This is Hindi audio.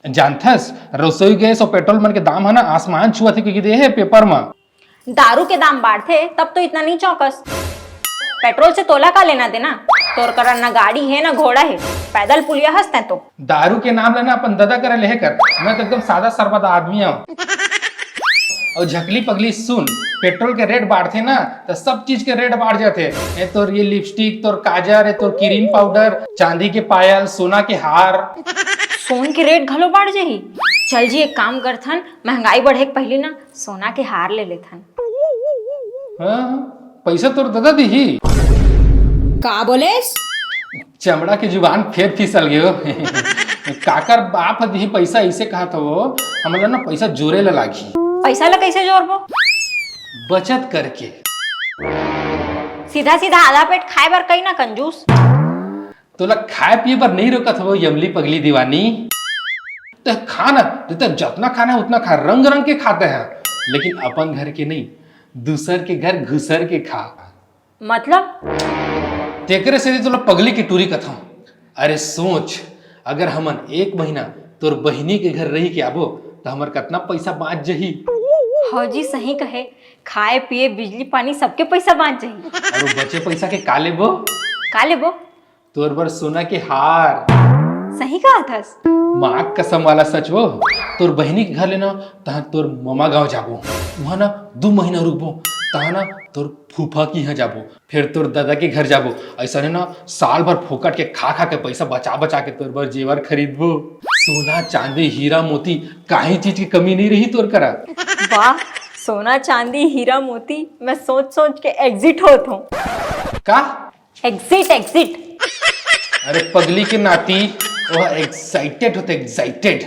जानथस रसोई गैस और पेट्रोल मन के दाम है ना आसमान छुआ थे क्योंकि दे है पेपर में। दारू के दाम बढ़ते तब तो इतना नहीं चौकस। पेट्रोल से तोला का लेना देना, तोर करा ना गाड़ी है ना घोड़ा है, पैदल पुलिया हंसते तो। दारू के नाम लेना अपन दादा करे ले कर, मैं तो एकदम सादा सरबदा आदमी हूँ। और झकली पगली सुन, पेट्रोल के रेट बढ़ते ना तो सब चीज के रेट बढ़ जाते। ये तो ये लिपस्टिक, तोर काजर, तोर क्रीम पाउडर, चांदी के पायल, सोना के हार। सोन के रेट घलो बढ़ जाही। चल जी एक काम करथन, महंगाई बढ़े के पहले ना सोना के हार ले लेथन। हाँ, पैसा तोर दादा दी का बोलेस? चमड़ा की जुबान फिर फिसल गयो। काकर बाप दी पैसा ऐसे कहा था वो, हमला ना पैसा जोरे ला लागी। पैसा ला कैसे जोड़बो? बचत करके। सीधा सीधा आधा पेट खाए बर कहीं ना कंजूस। तोला खाए पिए पर नहीं रोकत हो यमली पगली दीवानी। तो खाना तो जितना खाना है उतना खा, रंग रंग के खाते हैं, लेकिन अपन घर के नहीं, दूसर के घर घुसर के खा। मतलब तेकरे से तोला पगली की टूरी कथा। अरे सोच, अगर हमन एक महीना तोर बहिनी के घर रही के आबो तो हमर कितना पैसा बाँच जही। हाँ जी सही कहे, खाए पिए बिजली पानी सबके पैसा बाँच जाही। और वो बचे पैसा के का लेबो? का लेबो? तोर बर सोना के हार। सही कहा थस। माँ कसम वाला सच वो। तोर बहिनी के घर लेना तहाँ तोर मामा गांव जाबो, वहाँ ना 2 महीना रुकबो, तहाँ ना तोर फूफा की यहाँ जाबो, फिर तोर दादा के घर जाबो। ऐसा ना साल भर फोकट के खा खा के पैसा बचा बचा के तोर बर जेवर खरीदबो। सोना चांदी हीरा मोती काहे चीज की कमी नहीं रही तोर करा। वाह, सोना चांदी हीरा मोती, मैं सोच सोच के एग्जिट होत हूँ। का एग्जिट एग्जिट। अरे पगली के नाती, वो एक्साइटेड होते, एक्साइटेड।